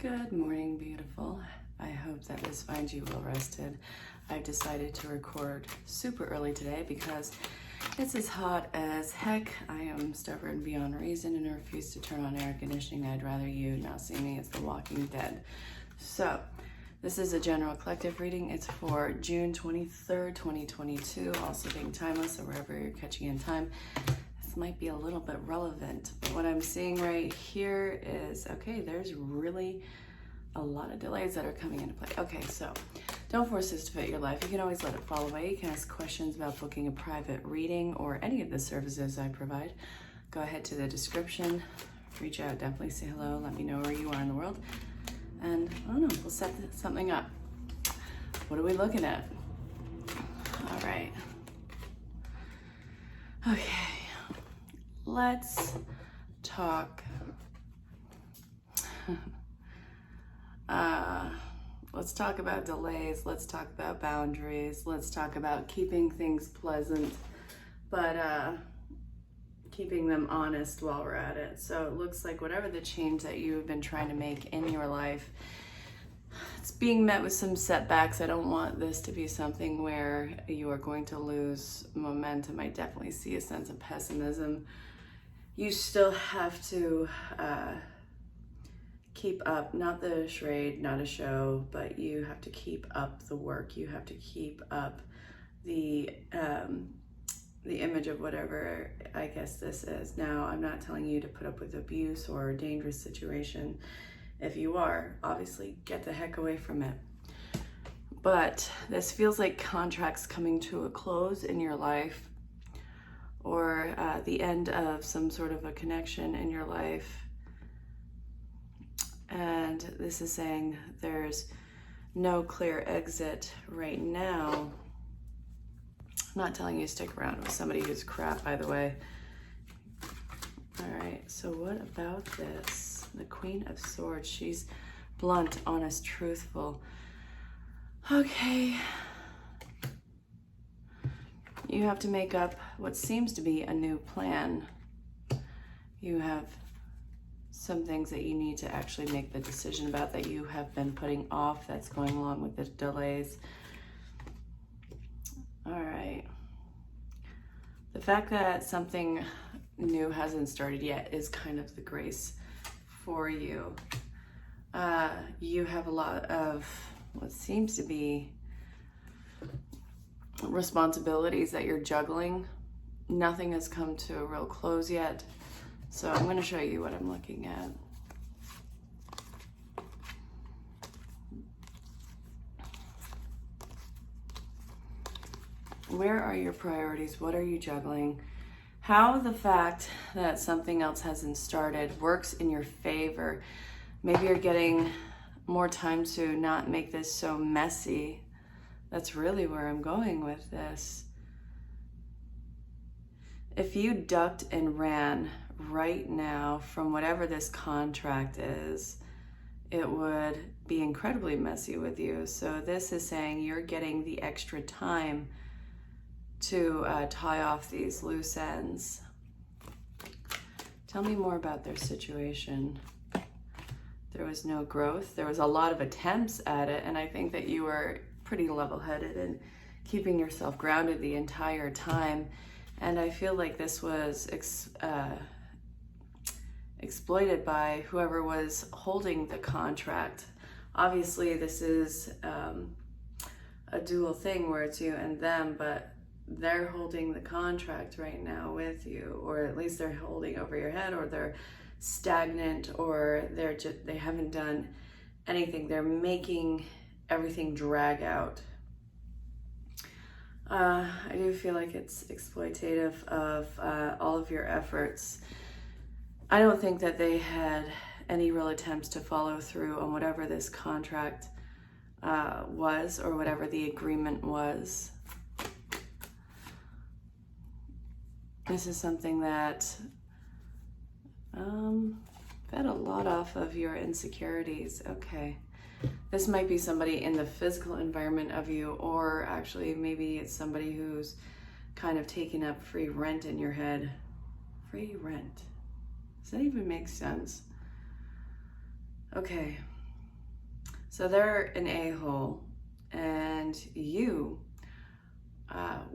Good morning, beautiful. I hope that this finds you well rested. I've decided to record super early today because it's as hot as heck. I am stubborn beyond reason and I refuse to turn on air conditioning. I'd rather you not see me as The Walking Dead. So, this is a general collective reading. It's for June 23rd, 2022, also being timeless, so wherever you're catching in time, this might be a little bit relevant. But what I'm seeing right here is, okay, there's really a lot of delays that are coming into play. Okay, so don't force this to fit your life. You can always let it fall away. You can ask questions about booking a private reading or any of the services I provide. Go ahead to the description, reach out, definitely say hello, let me know where you are in the world. And I don't know, we'll set something up. What are we looking at? All right. Okay, let's talk. Let's talk about delays. Let's talk about boundaries. Let's talk about keeping things pleasant, but keeping them honest while we're at it. So it looks like whatever the change that you've been trying to make in your life, it's being met with some setbacks. I don't want this to be something where you are going to lose momentum. I definitely see a sense of pessimism. You still have to keep up, not the charade, not a show, but you have to keep up the work. You have to keep up the image of whatever I guess this is. Now, I'm not telling you to put up with abuse or a dangerous situation. If you are, obviously get the heck away from it. But this feels like contracts coming to a close in your life, or the end of some sort of a connection in your life. And this is saying there's no clear exit right now. I'm not telling you to stick around with somebody who's crap, by the way. All right, so what about this? The Queen of Swords. She's blunt, honest, truthful. Okay. You have to make up what seems to be a new plan. You have some things that you need to actually make the decision about that you have been putting off, that's going along with the delays. All right. The fact that something new hasn't started yet is kind of the grace for you. You have a lot of what seems to be responsibilities that you're juggling. Nothing has come to a real close yet. So I'm going to show you what I'm looking at. Where are your priorities? What are you juggling? How the fact that something else hasn't started works in your favor. Maybe you're getting more time to not make this so messy. That's really where I'm going with this. If you ducked and ran right now from whatever this contract is, it would be incredibly messy with you. So this is saying you're getting the extra time to tie off these loose ends. Tell me more about their situation. There was no growth. There was a lot of attempts at it, and I think that you were pretty level-headed and keeping yourself grounded the entire time. And I feel like this was exploited by whoever was holding the contract. Obviously, this is a dual thing where it's you and them, but they're holding the contract right now with you, or at least they're holding over your head, or they're stagnant, or they haven't done anything. They're making everything drag out. I do feel like it's exploitative of all of your efforts. I don't think that they had any real attempts to follow through on whatever this contract was, or whatever the agreement was. This is something that fed a lot off of your insecurities. Okay. This might be somebody in the physical environment of you, or actually maybe it's somebody who's kind of taking up free rent in your head. Free rent. Does that even make sense? Okay. So they're an a-hole, and you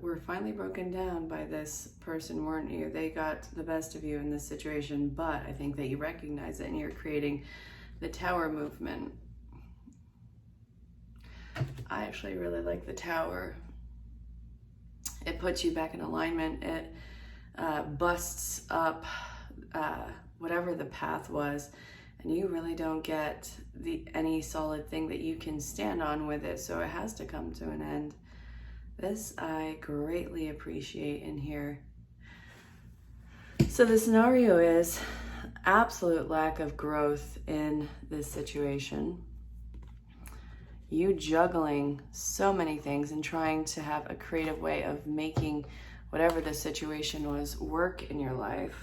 were finally broken down by this person, weren't you? They got the best of you in this situation, but I think that you recognize it and you're creating the Tower movement. I actually really like the Tower. It puts you back in alignment. It busts up whatever the path was, and you really don't get any solid thing that you can stand on with it, so it has to come to an end. This I greatly appreciate in here. So the scenario is absolute lack of growth in this situation. You juggling so many things and trying to have a creative way of making whatever the situation was work in your life.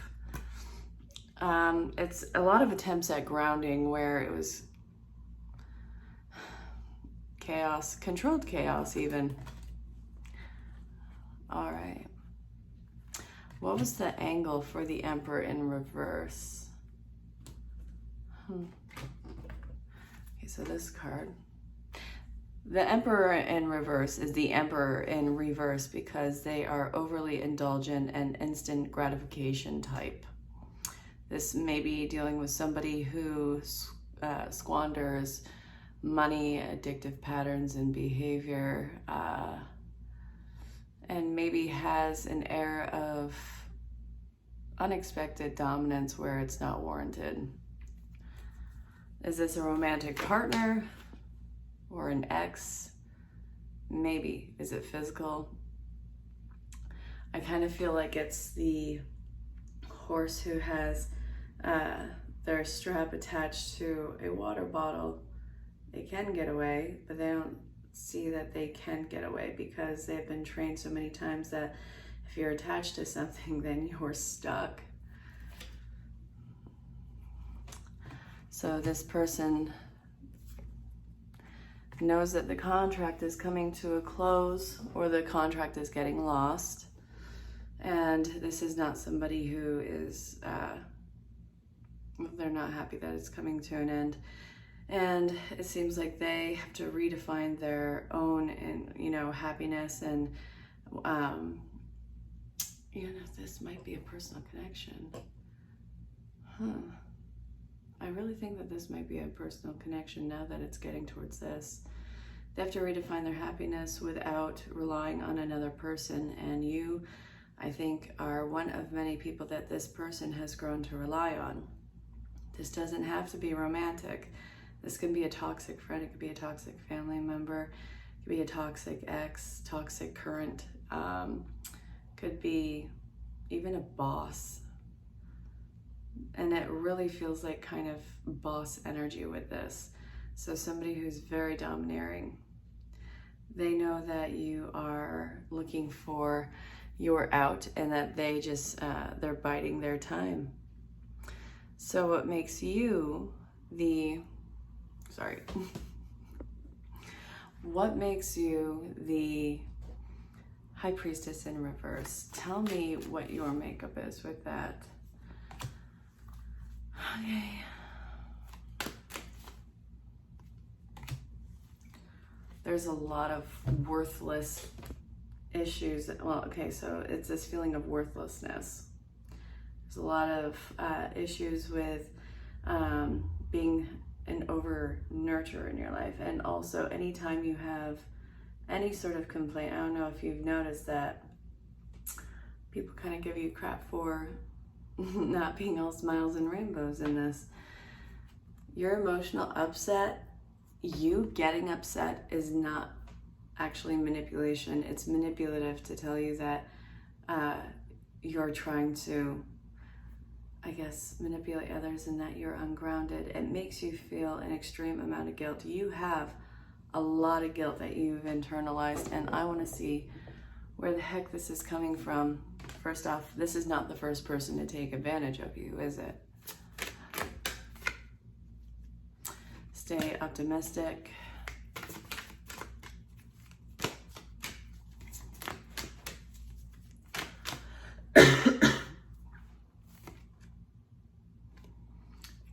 It's a lot of attempts at grounding where it was chaos, controlled chaos even. All right. What was the angle for the Emperor in reverse? Okay, so this card. The Emperor in reverse is the Emperor in reverse because they are overly indulgent and instant gratification type. This may be dealing with somebody who squanders money, addictive patterns and behavior, and maybe has an air of unexpected dominance where it's not warranted. Is this a romantic partner or an ex? Maybe. Is it physical? I kind of feel like it's the horse who has their strap attached to a water bottle. They can get away, but they don't see that they can get away because they've been trained so many times that if you're attached to something, then you're stuck. So this person knows that the contract is coming to a close or the contract is getting lost. And this is not somebody who is, they're not happy that it's coming to an end. And it seems like they have to redefine their own, and happiness. And this might be a personal connection. I really think that this might be a personal connection now that it's getting towards this. They have to redefine their happiness without relying on another person. And you, I think, are one of many people that this person has grown to rely on. This doesn't have to be romantic. This can be a toxic friend, it could be a toxic family member, it could be a toxic ex, toxic current, could be even a boss. And it really feels like kind of boss energy with this. So somebody who's very domineering. They know that you are looking for your out and that they just, they're biding their time. So what makes you what makes you the High Priestess in reverse? Tell me what your makeup is with that. Okay. There's a lot of worthless issues. Well, okay, so it's this feeling of worthlessness. There's a lot of issues with being an over nurturer in your life. And also anytime you have any sort of complaint, I don't know if you've noticed that people kind of give you crap for not being all smiles and rainbows in this. Your emotional upset, you getting upset is not actually manipulation. It's manipulative to tell you that you're trying to, I guess, manipulate others and that you're ungrounded. It makes you feel an extreme amount of guilt. You have a lot of guilt that you've internalized, and I want to see where the heck this is coming from. First off, this is not the first person to take advantage of you, is it? Stay optimistic.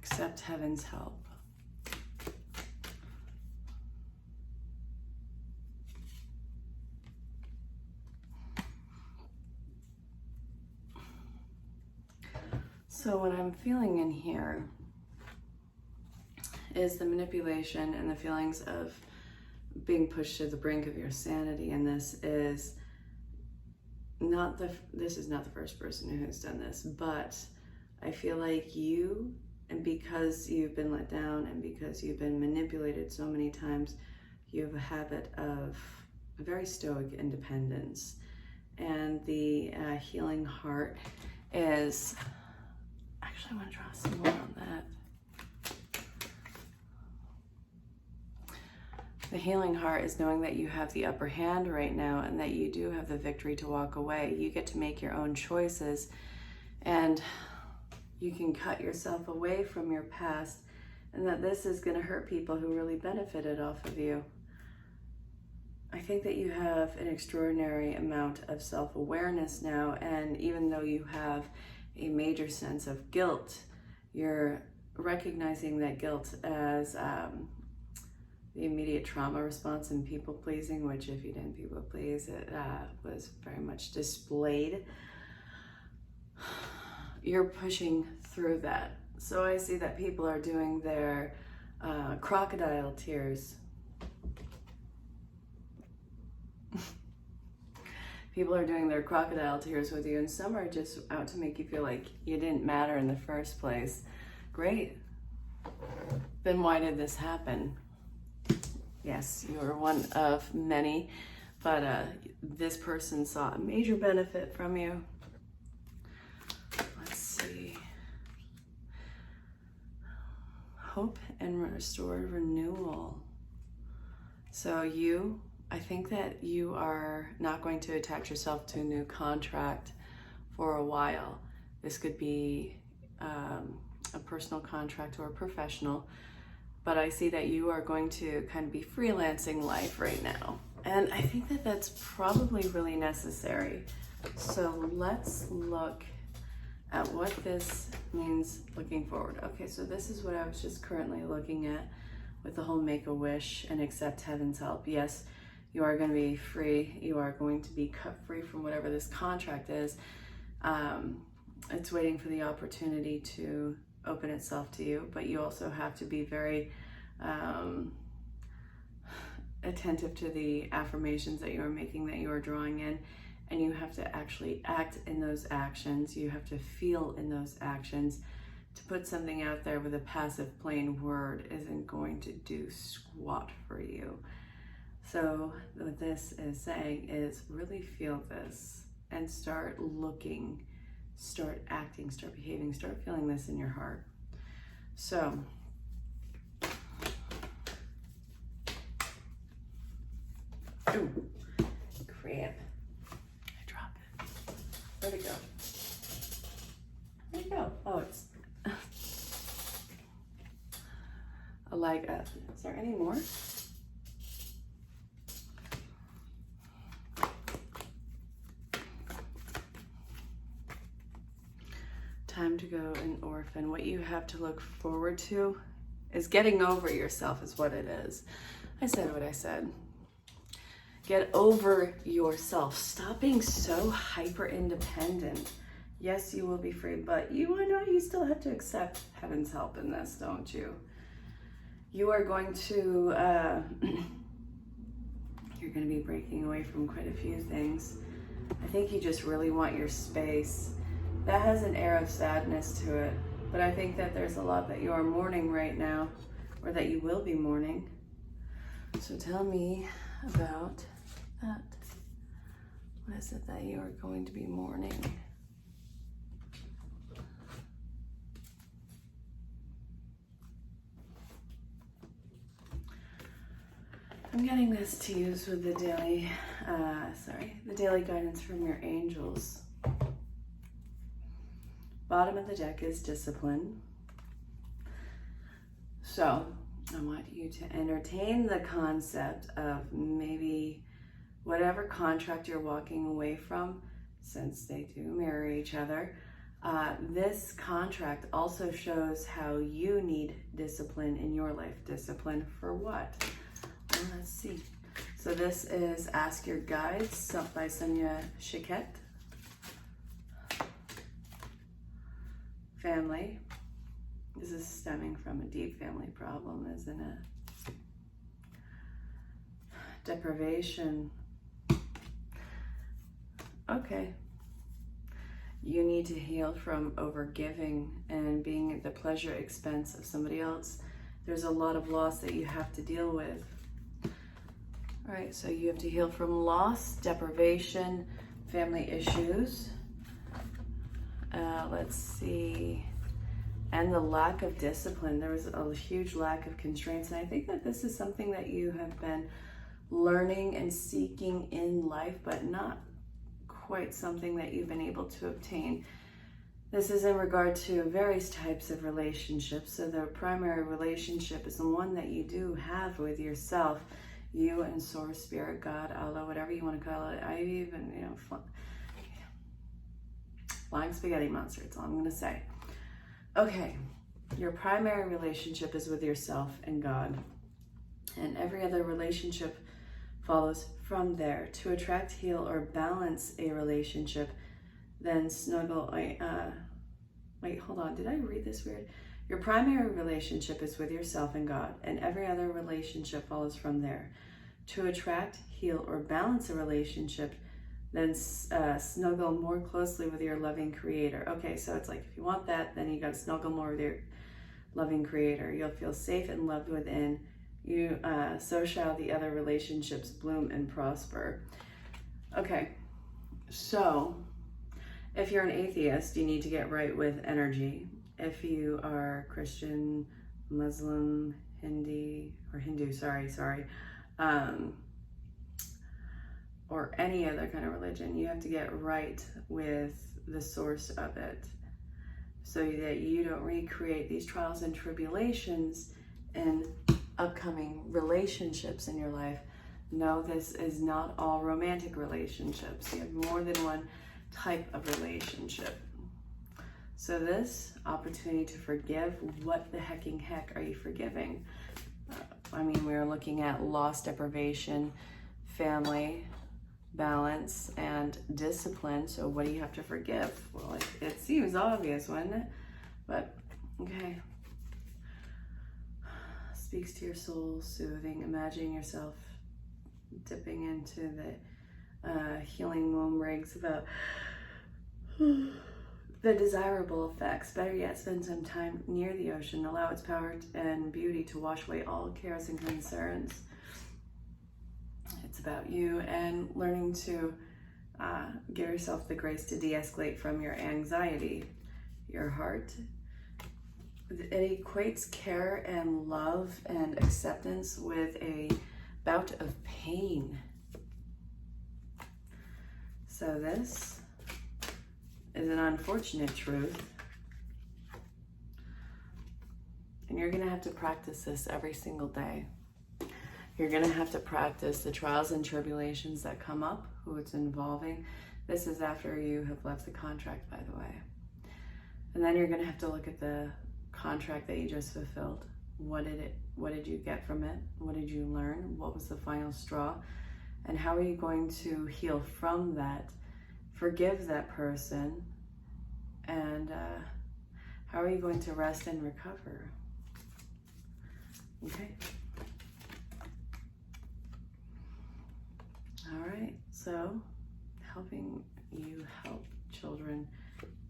Accept heaven's help. So what I'm feeling in here is the manipulation and the feelings of being pushed to the brink of your sanity. And this is not the first person who has done this, but I feel like you, and because you've been let down and because you've been manipulated so many times, you have a habit of a very stoic independence. And the healing heart is, actually I want to draw some more on that. The healing heart is knowing that you have the upper hand right now and that you do have the victory to walk away. You get to make your own choices, and you can cut yourself away from your past, and that this is going to hurt people who really benefited off of you. I think that you have an extraordinary amount of self-awareness now, and even though you have a major sense of guilt, you're recognizing that guilt as the immediate trauma response in people pleasing, which if you didn't people please, it was very much displayed. You're pushing through that. So I see that people are doing their crocodile tears. People are doing their crocodile tears with you, and some are just out to make you feel like you didn't matter in the first place. Great. Then why did this happen? Yes, you're one of many, but this person saw a major benefit from you. Let's see. Hope and restored renewal. So I think that you are not going to attach yourself to a new contract for a while. This could be a personal contract or a professional, but I see that you are going to kind of be freelancing life right now. And I think that that's probably really necessary. So let's look at what this means looking forward. Okay, so this is what I was just currently looking at with the whole Make-A-Wish and accept heaven's help. Yes, you are going to be free. You are going to be cut free from whatever this contract is. It's waiting for the opportunity to open itself to you, but you also have to be very attentive to the affirmations that you are making, that you are drawing in, and you have to actually act in those actions. You have to feel in those actions. To put something out there with a passive plain word isn't going to do squat for you. So what this is saying is really feel this and start looking, start acting, start behaving, start feeling this in your heart. So ooh, crap. I dropped it. Where'd it go? Where'd it go? Oh, it's is there any more? Time to go an orphan. What you have to look forward to is getting over yourself, is what it is. I said what I said. Get over yourself. Stop being so hyper independent. Yes, you will be free, but you still have to accept heaven's help in this, don't you? You are going to, you're going to be breaking away from quite a few things. I think you just really want your space. That has an air of sadness to it, but I think that there's a lot that you are mourning right now, or that you will be mourning. So tell me about that. What is it that you are going to be mourning? I'm getting this to use with the daily, the daily guidance from your angels. Bottom of the deck is discipline. So I want you to entertain the concept of maybe whatever contract you're walking away from, since they do mirror each other. This contract also shows how you need discipline in your life. Discipline for what? Well, let's see. So this is Ask Your Guides by Sonia Chiquette. family. This is stemming from a deep family problem, isn't it? Deprivation. Okay. You need to heal from overgiving and being at the pleasure expense of somebody else. There's a lot of loss that you have to deal with. All right, so you have to heal from loss, deprivation, family issues. Let's see. And the lack of discipline. There was a huge lack of constraints. And I think that this is something that you have been learning and seeking in life, but not quite something that you've been able to obtain. This is in regard to various types of relationships. So the primary relationship is the one that you do have with yourself, you and Source, Spirit, God, Allah, whatever you want to call it. I even, flying spaghetti monster, that's all I'm going to say. Okay, your primary relationship is with yourself and God. And every other relationship follows from there. To attract, heal, or balance a relationship, then snuggle. Wait, hold on. Did I read this weird? Your primary relationship is with yourself and God, and every other relationship follows from there. To attract, heal, or balance a relationship, then snuggle more closely with your loving Creator. Okay, so it's like if you want that, then you got to snuggle more with your loving Creator. You'll feel safe and loved within. You so shall the other relationships bloom and prosper. Okay, so if you're an atheist, you need to get right with energy. If you are Christian, Muslim, Hindu, or any other kind of religion, you have to get right with the source of it so that you don't recreate these trials and tribulations in upcoming relationships in your life. No, this is not all romantic relationships. You have more than one type of relationship. So this opportunity to forgive, what the hecking heck are you forgiving? We're looking at loss, deprivation, family, balance, and discipline. So what do you have to forgive? Well, it seems obvious, wouldn't it? But, okay. Speaks to your soul, soothing, imagining yourself dipping into the healing womb rigs about the desirable effects. Better yet, spend some time near the ocean. Allow its power and beauty to wash away all cares and concerns. It's about you and learning to give yourself the grace to de-escalate from your anxiety, your heart. It equates care and love and acceptance with a bout of pain. So this is an unfortunate truth. And you're going to have to practice this every single day. You're going to have to practice the trials and tribulations that come up, who it's involving. This is after you have left the contract, by the way. And then you're going to have to look at the contract that you just fulfilled. What did you get from it? What did you learn? What was the final straw? And how are you going to heal from that? Forgive that person. And how are you going to rest and recover? Okay. All right, so helping you help children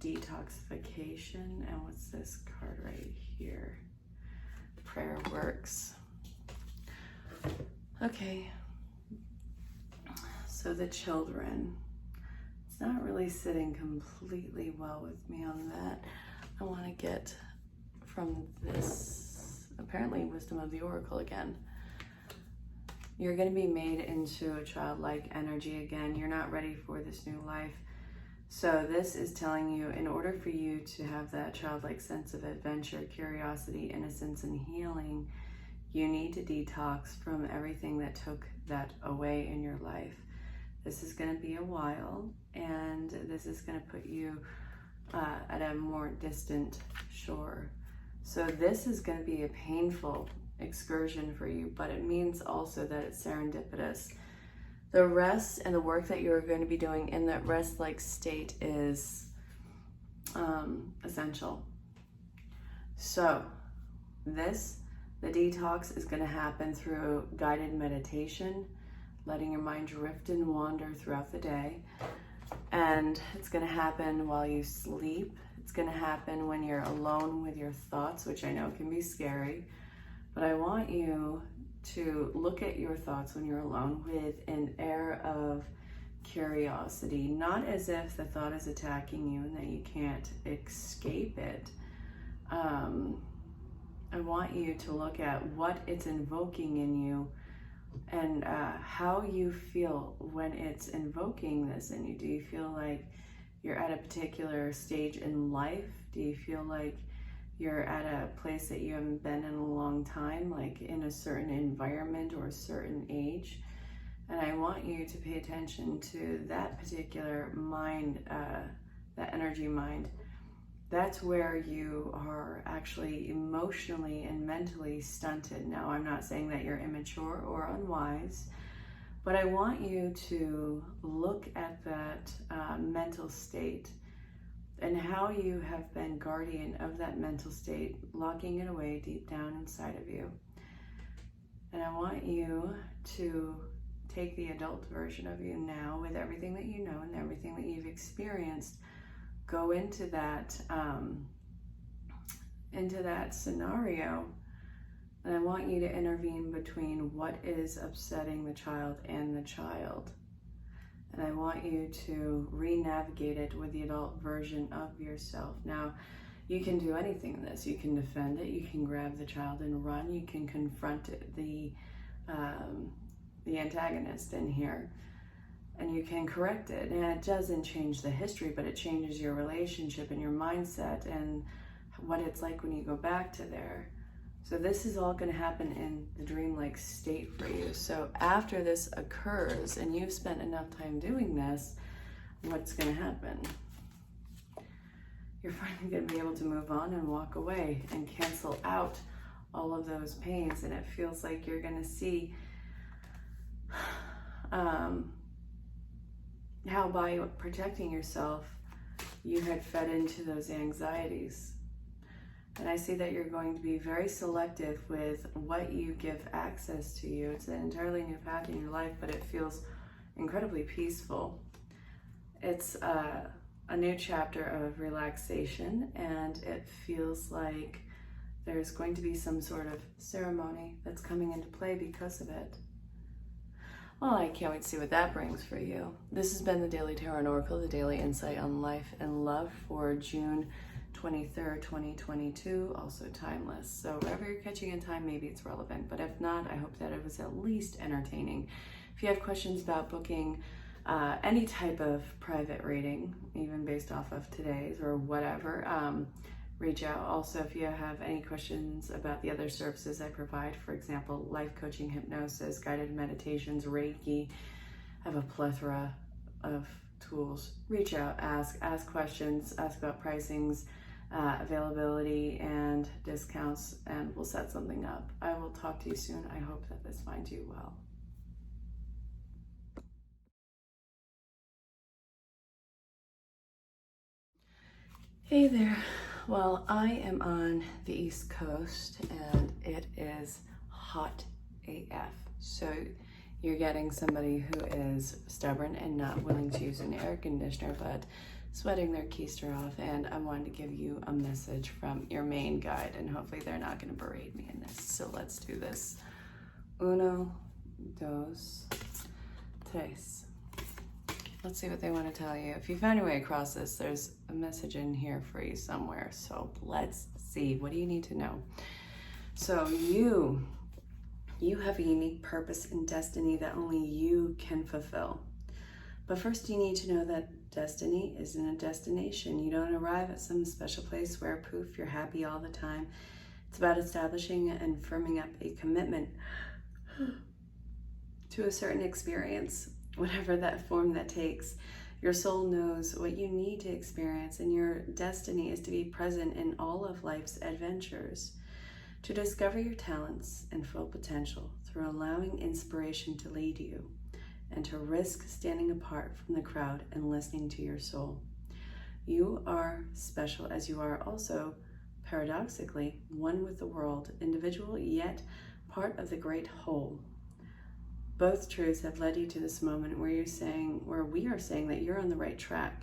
detoxification. And what's this card right here? Prayer works. Okay, so the children, it's not really sitting completely well with me on that. I want to get from this, apparently Wisdom of the Oracle again. You're going to be made into a childlike energy again. You're not ready for this new life. So this is telling you, in order for you to have that childlike sense of adventure, curiosity, innocence, and healing, you need to detox from everything that took that away in your life. This is going to be a while, and this is going to put you at a more distant shore. So this is going to be a painful excursion for you, but it means also that it's serendipitous. The rest and the work that you're going to be doing in that rest-like state is essential. So the detox is going to happen through guided meditation, letting your mind drift and wander throughout the day. And it's going to happen while you sleep. It's going to happen when you're alone with your thoughts, which I know can be scary. But I want you to look at your thoughts when you're alone with an air of curiosity, not as if the thought is attacking you and that you can't escape it. I want you to look at what it's invoking in you and how you feel when it's invoking this in you. Do you feel like you're at a particular stage in life? Do you feel like you're at a place that you haven't been in a long time, like in a certain environment or a certain age? And I want you to pay attention to that particular mind, that energy mind. That's where you are actually emotionally and mentally stunted. Now, I'm not saying that you're immature or unwise, but I want you to look at that mental state and how you have been guardian of that mental state, locking it away deep down inside of you. And I want you to take the adult version of you now, with everything that you know and everything that you've experienced, go into that scenario, and I want you to intervene between what is upsetting the child and the child. And I want you to re-navigate it with the adult version of yourself. Now, you can do anything in this. You can defend it, you can grab the child and run, you can confront the antagonist in here, and you can correct it. And it doesn't change the history, but it changes your relationship and your mindset and what it's like when you go back to there. So this is all going to happen in the dreamlike state for you. So after this occurs and you've spent enough time doing this, what's going to happen? You're finally going to be able to move on and walk away and cancel out all of those pains. And it feels like you're going to see how by protecting yourself, you had fed into those anxieties. And I see that you're going to be very selective with what you give access to you. It's an entirely new path in your life, but it feels incredibly peaceful. It's a new chapter of relaxation, and it feels like there's going to be some sort of ceremony that's coming into play because of it. Well, I can't wait to see what that brings for you. This has been the Daily Tarot and Oracle, the daily insight on life and love for June 23rd, 2022, also timeless. So wherever you're catching in time, maybe it's relevant, but if not, I hope that it was at least entertaining. If you have questions about booking any type of private reading, even based off of today's or whatever, reach out. Also, if you have any questions about the other services I provide, for example, life coaching, hypnosis, guided meditations, Reiki, I have a plethora of tools. Reach out, ask questions, ask about pricings, availability and discounts, and we'll set something up. I will talk to you soon. I hope that this finds you well. Hey there. Well, I am on the East Coast and it is hot AF. So you're getting somebody who is stubborn and not willing to use an air conditioner, but sweating their keister off. And I wanted to give you a message from your main guide, and hopefully they're not going to berate me in this. So let's do this. Uno, dos, tres. Let's see what they want to tell you. If you found your way across this, there's a message in here for you somewhere. So let's see. What do you need to know? So you have a unique purpose and destiny that only you can fulfill. But first you need to know that destiny isn't a destination. You don't arrive at some special place where poof, you're happy all the time. It's about establishing and firming up a commitment to a certain experience, whatever that form that takes. Your soul knows what you need to experience, and your destiny is to be present in all of life's adventures, to discover your talents and full potential through allowing inspiration to lead you, and to risk standing apart from the crowd and listening to your soul. You are special as you are also paradoxically, one with the world, individual yet part of the great whole. Both truths have led you to this moment where we are saying that you're on the right track.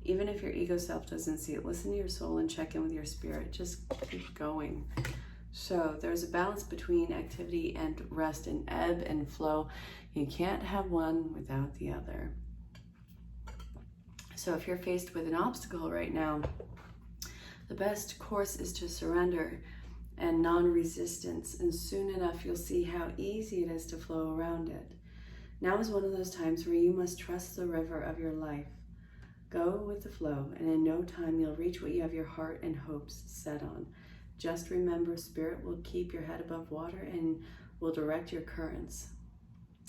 Even if your ego self doesn't see it, listen to your soul and check in with your spirit. Just keep going. So there's a balance between activity and rest, and ebb and flow. You can't have one without the other. So if you're faced with an obstacle right now, the best course is to surrender and non-resistance, and soon enough you'll see how easy it is to flow around it. Now is one of those times where you must trust the river of your life. Go with the flow, and in no time you'll reach what you have your heart and hopes set on. Just remember, Spirit will keep your head above water and will direct your currents.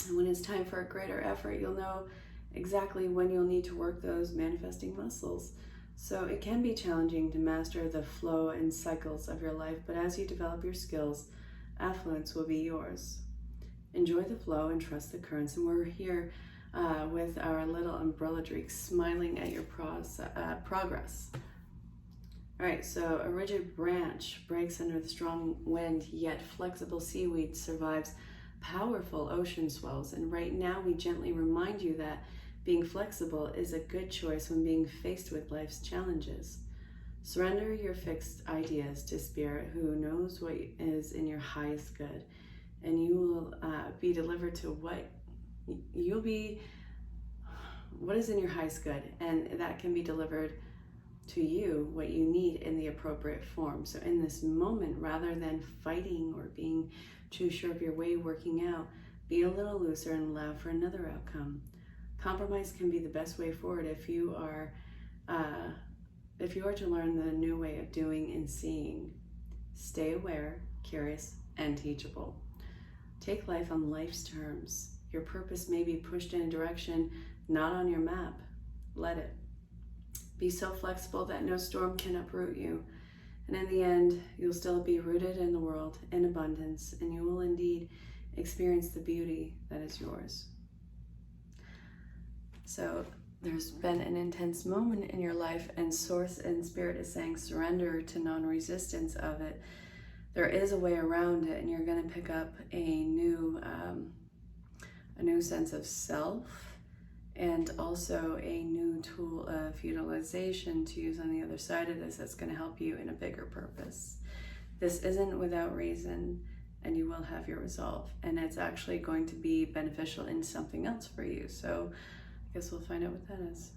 And when it's time for a greater effort, you'll know exactly when you'll need to work those manifesting muscles. So it can be challenging to master the flow and cycles of your life, but as you develop your skills, affluence will be yours. Enjoy the flow and trust the currents. And we're here with our little umbrella drake smiling at your progress. All right, so a rigid branch breaks under the strong wind, yet flexible seaweed survives powerful ocean swells. And right now we gently remind you that being flexible is a good choice when being faced with life's challenges. Surrender your fixed ideas to Spirit, who knows what is in your highest good, and you will be delivered to what is in your highest good, and that can be delivered to you what you need in the appropriate form. So in this moment, rather than fighting or being too sure of your way working out, be a little looser and allow for another outcome. Compromise can be the best way forward if you are to learn the new way of doing and seeing. Stay aware, curious, and teachable. Take life on life's terms. Your purpose may be pushed in a direction not on your map. Let it. Be so flexible that no storm can uproot you. And in the end, you'll still be rooted in the world in abundance, and you will indeed experience the beauty that is yours. So there's been an intense moment in your life, and Source and Spirit is saying surrender to non-resistance of it. There is a way around it, and you're going to pick up a new sense of self, and also a new tool of utilization to use on the other side of this that's going to help you in a bigger purpose. This isn't without reason, and you will have your resolve, and it's actually going to be beneficial in something else for you. So I guess we'll find out what that is.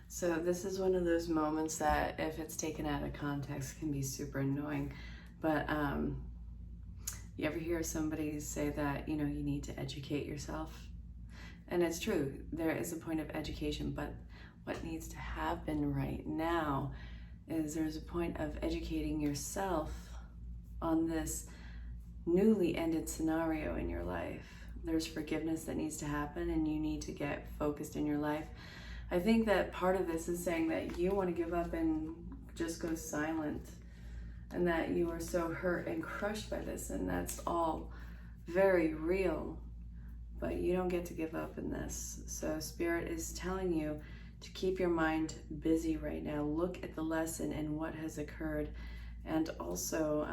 So this is one of those moments that, if it's taken out of context, can be super annoying. But you ever hear somebody say that, you need to educate yourself? And it's true, there is a point of education, but what needs to happen right now is there's a point of educating yourself on this newly ended scenario in your life. There's forgiveness that needs to happen, and you need to get focused in your life. I think that part of this is saying that you want to give up and just go silent, and that you are so hurt and crushed by this, and that's all very real, but you don't get to give up in this. So Spirit is telling you to keep your mind busy right now. Look at the lesson and what has occurred, and also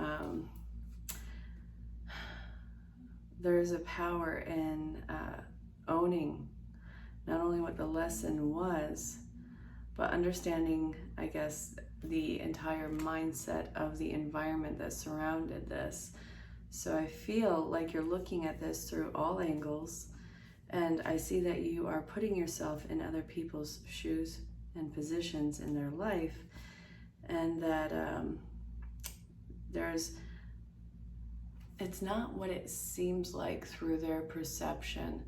there's a power in owning not only what the lesson was, but understanding, I guess, the entire mindset of the environment that surrounded this. So I feel like you're looking at this through all angles, and I see that you are putting yourself in other people's shoes and positions in their life, and that it's not what it seems like through their perception,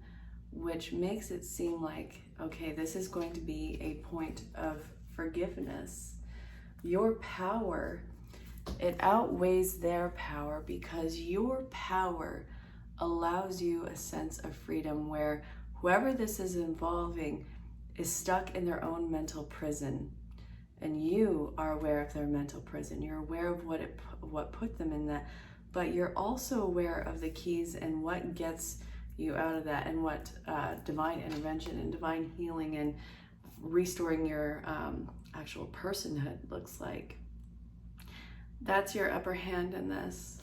which makes it seem like, okay, this is going to be a point of forgiveness. Your power, it outweighs their power, because your power allows you a sense of freedom where whoever this is involving is stuck in their own mental prison, and you are aware of their mental prison. You're aware of what put them in that, but you're also aware of the keys and what gets you out of that, and what divine intervention and divine healing and restoring your actual personhood looks like. That's your upper hand in this.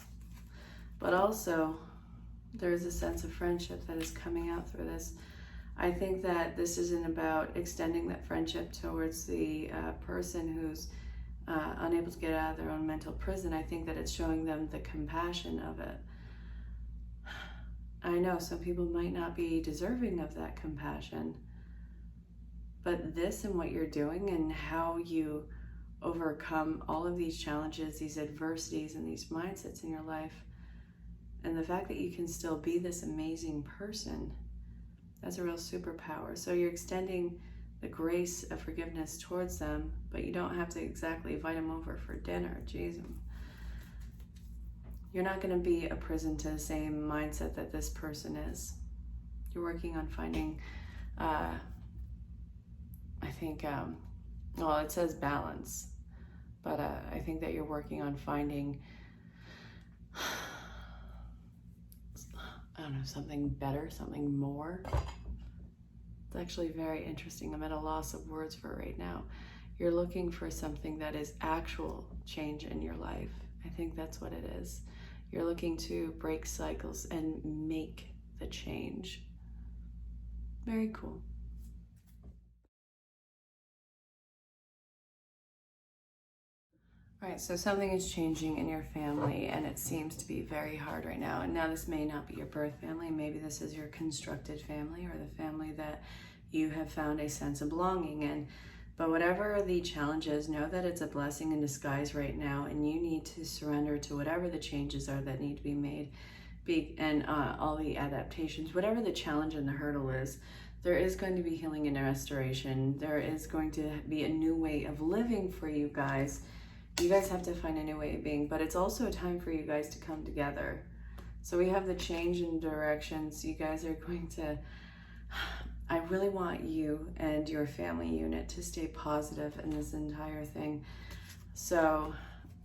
But also, there's a sense of friendship that is coming out through this. I think that this isn't about extending that friendship towards the person who's unable to get out of their own mental prison. I think that it's showing them the compassion of it. I know some people might not be deserving of that compassion, but this and what you're doing and how you overcome all of these challenges, these adversities, and these mindsets in your life, and the fact that you can still be this amazing person, that's a real superpower. So you're extending the grace of forgiveness towards them, but you don't have to exactly invite them over for dinner. Jeez. You're not going to be a prison to the same mindset that this person is. You're working on finding, I think, well, it says balance, but I think that you're working on finding, I don't know, something better, something more. It's actually very interesting. I'm at a loss of words for right now. You're looking for something that is actual change in your life. I think that's what it is. You're looking to break cycles and make the change. Very cool. All right, so something is changing in your family, and it seems to be very hard right now. And now this may not be your birth family. Maybe this is your constructed family, or the family that you have found a sense of belonging in. But whatever the challenge is, know that it's a blessing in disguise right now, and you need to surrender to whatever the changes are that need to be made, and all the adaptations. Whatever the challenge and the hurdle is, there is going to be healing and restoration. There is going to be a new way of living for you guys. You guys have to find a new way of being, but it's also a time for you guys to come together. So we have the change in directions. You guys are going to, I really want you and your family unit to stay positive in this entire thing. So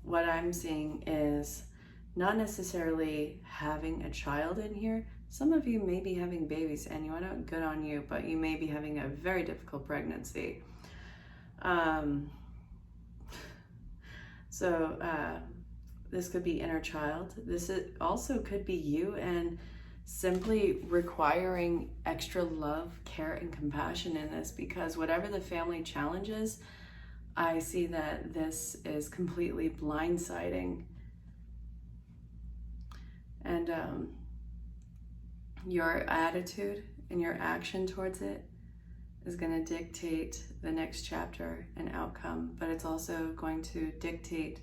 what I'm seeing is not necessarily having a child in here. Some of you may be having babies, and you want to, good on you, but you may be having a very difficult pregnancy. So this could be inner child. This also could be you, and simply requiring extra love, care, and compassion in this, because whatever the family challenge is, I see that this is completely blindsiding. And your attitude and your action towards it is going to dictate the next chapter and outcome, but it's also going to dictate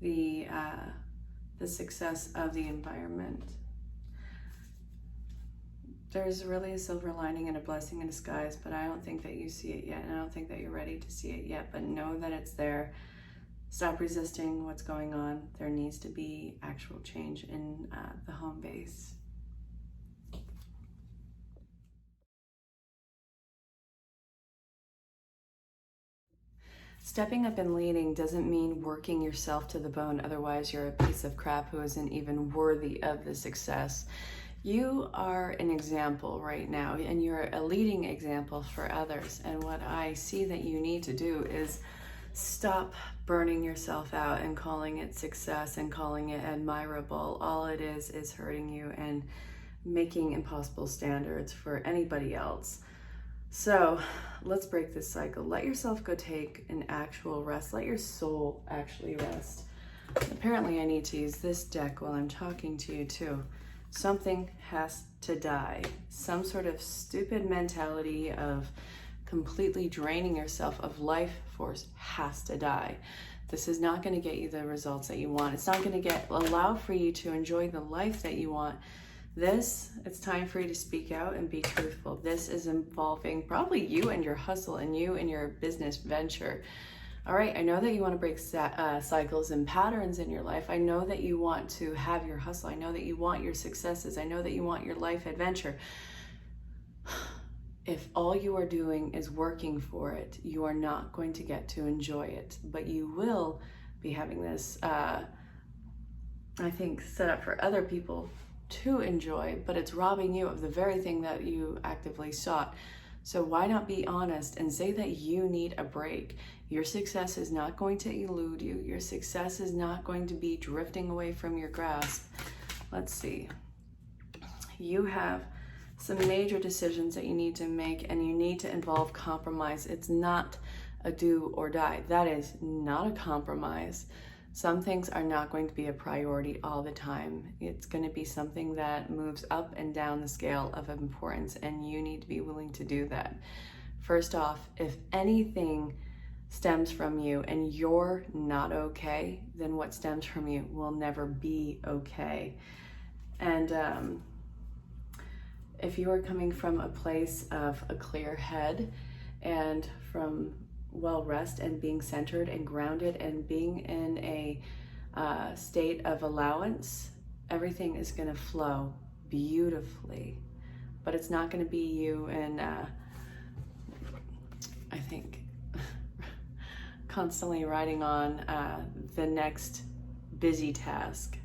the success of the environment. There's really a silver lining and a blessing in disguise, but I don't think that you see it yet, and I don't think that you're ready to see it yet, but know that it's there. Stop resisting what's going on. There needs to be actual change in the home base. Stepping up and leading doesn't mean working yourself to the bone, otherwise you're a piece of crap who isn't even worthy of the success. You are an example right now, and you're a leading example for others. And what I see that you need to do is stop burning yourself out and calling it success and calling it admirable. All it is hurting you and making impossible standards for anybody else. So let's break this cycle. Let yourself go take an actual rest. Let your soul actually rest. Apparently I need to use this deck while I'm talking to you too. Something has to die. Some sort of stupid mentality of completely draining yourself of life force has to die. This is not going to get you the results that you want. It's not going to allow for you to enjoy the life that you want. It's time for you to speak out and be truthful. This is involving probably you and your hustle and you and your business venture. All right, I know that you want to break cycles and patterns in your life. I know that you want to have your hustle. I know that you want your successes. I know that you want your life adventure. If all you are doing is working for it, you are not going to get to enjoy it. But you will be having this, I think, set up for other people to enjoy, but it's robbing you of the very thing that you actively sought. So why not be honest and say that you need a break? Your success is not going to elude you. Your success is not going to be drifting away from your grasp. Let's see. You have some major decisions that you need to make, and you need to involve compromise. It's not a do or die. That is not a compromise. Some things are not going to be a priority all the time. It's going to be something that moves up and down the scale of importance, and you need to be willing to do that. First off, if anything stems from you and you're not okay, then what stems from you will never be okay. And if you are coming from a place of a clear head and from well rest and being centered and grounded and being in a state of allowance, everything is going to flow beautifully. But it's not going to be you and I think constantly riding on the next busy task.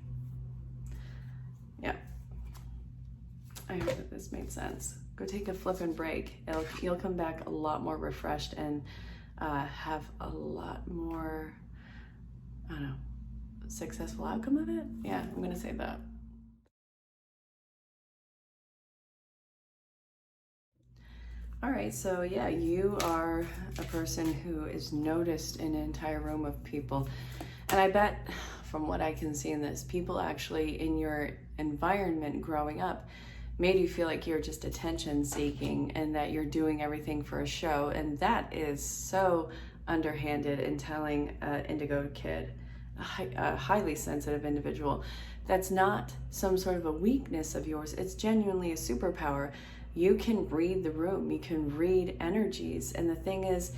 Yeah. I hope that this made sense. Go take a flippin' break. You'll come back a lot more refreshed and have a lot more, I don't know, successful outcome of it. Yeah, I'm gonna say that. All right, so yeah, you are a person who is noticed in an entire room of people. And I bet, from what I can see in this, people actually in your environment growing up made you feel like you're just attention seeking and that you're doing everything for a show. And that is so underhanded in telling an indigo kid, a highly sensitive individual. That's not some sort of a weakness of yours. It's genuinely a superpower. You can read the room, you can read energies. And the thing is,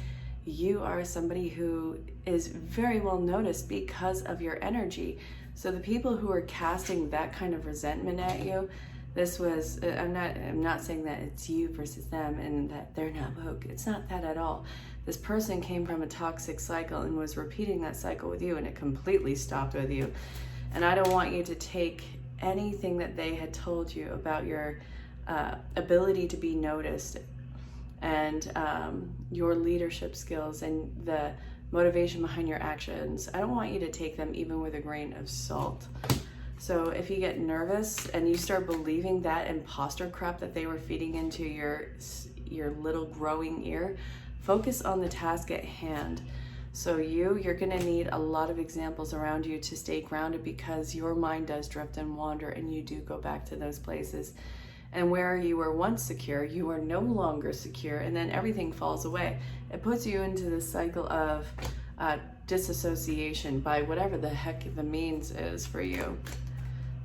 you are somebody who is very well noticed because of your energy. So the people who are casting that kind of resentment at you, this was, I'm not saying that it's you versus them and that they're not woke. It's not that at all. This person came from a toxic cycle and was repeating that cycle with you, and it completely stopped with you. And I don't want you to take anything that they had told you about your ability to be noticed and your leadership skills and the motivation behind your actions. I don't want you to take them even with a grain of salt. So if you get nervous and you start believing that imposter crap that they were feeding into your little growing ear, focus on the task at hand. So you're gonna need a lot of examples around you to stay grounded, because your mind does drift and wander and you do go back to those places. And where you were once secure, you are no longer secure, and then everything falls away. It puts you into this cycle of disassociation by whatever the heck the means is for you.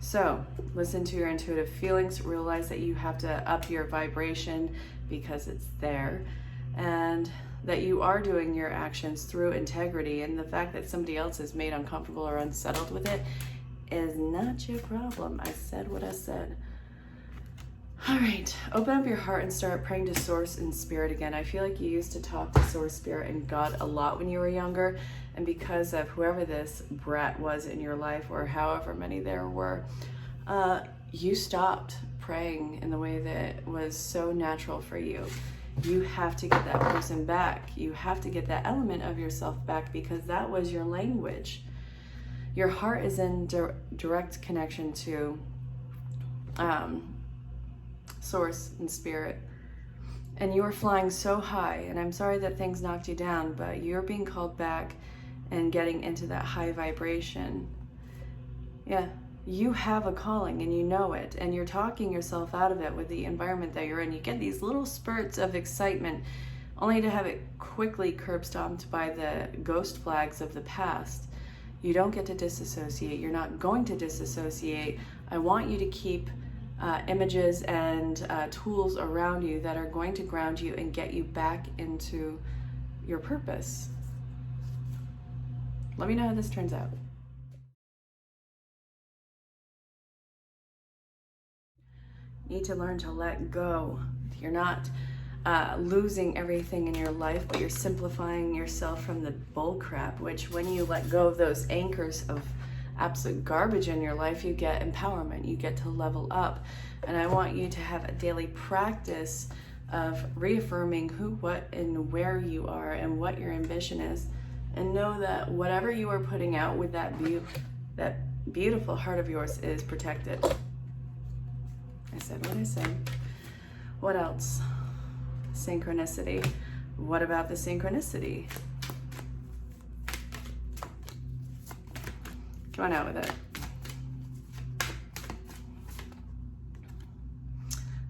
So listen to your intuitive feelings, realize that you have to up your vibration because it's there, and that you are doing your actions through integrity, and the fact that somebody else is made uncomfortable or unsettled with it is not your problem. I said what I said. All right, open up your heart and start praying to Source and Spirit again. I feel like you used to talk to Source, Spirit, and God a lot when you were younger, and because of whoever this brat was in your life, or however many there were, you stopped praying in the way that was so natural for you. You have to get that person back. You have to get that element of yourself back, because that was your language. Your heart is in direct connection to Source and Spirit, and you were flying so high, and I'm sorry that things knocked you down, but you're being called back and getting into that high vibration. Yeah, you have a calling and you know it, and you're talking yourself out of it with the environment that you're in. You get these little spurts of excitement only to have it quickly curb stomped by the ghost flags of the past. You don't get to disassociate. You're not going to disassociate. I want you to keep images and tools around you that are going to ground you and get you back into your purpose. Let me know how this turns out. You need to learn to let go. You're not losing everything in your life, but you're simplifying yourself from the bull crap, which when you let go of those anchors of absolute garbage in your life, you get empowerment, you get to level up. And I want you to have a daily practice of reaffirming who, what, and where you are and what your ambition is. And know that whatever you are putting out with that beautiful heart of yours is protected. I said what I said. What else? Synchronicity. What about the synchronicity? Come on out with it.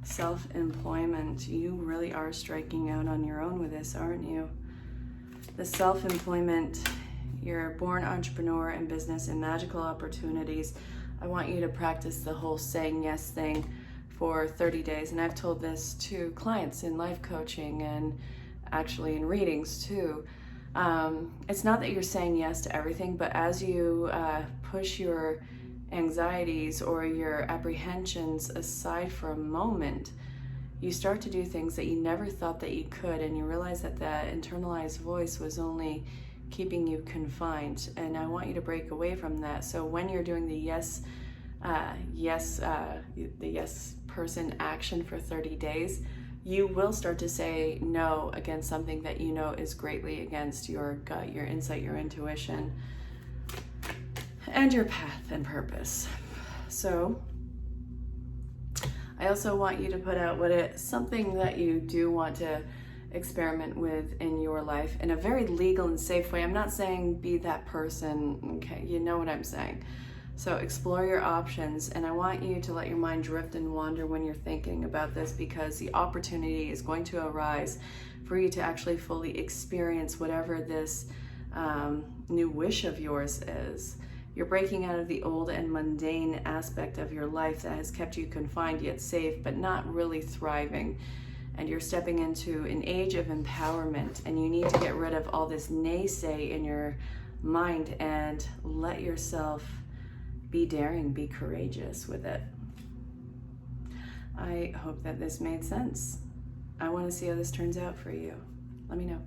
Self-employment. You really are striking out on your own with this, aren't you? The self-employment, you're a born entrepreneur in business and magical opportunities. I want you to practice the whole saying yes thing for 30 days. And I've told this to clients in life coaching and actually in readings too. It's not that you're saying yes to everything, but as you push your anxieties or your apprehensions aside for a moment, you start to do things that you never thought that you could, and you realize that that internalized voice was only keeping you confined. And I want you to break away from that. So when you're doing the yes person action for 30 days, you will start to say no against something that you know is greatly against your gut, your insight, your intuition, and your path and purpose. So I also want you to put out something that you do want to experiment with in your life in a very legal and safe way. I'm not saying be that person, okay? You know what I'm saying. So explore your options, and I want you to let your mind drift and wander when you're thinking about this, because the opportunity is going to arise for you to actually fully experience whatever this new wish of yours is. You're breaking out of the old and mundane aspect of your life that has kept you confined yet safe, but not really thriving. And you're stepping into an age of empowerment, and you need to get rid of all this naysay in your mind and let yourself be daring, be courageous with it. I hope that this made sense. I want to see how this turns out for you. Let me know.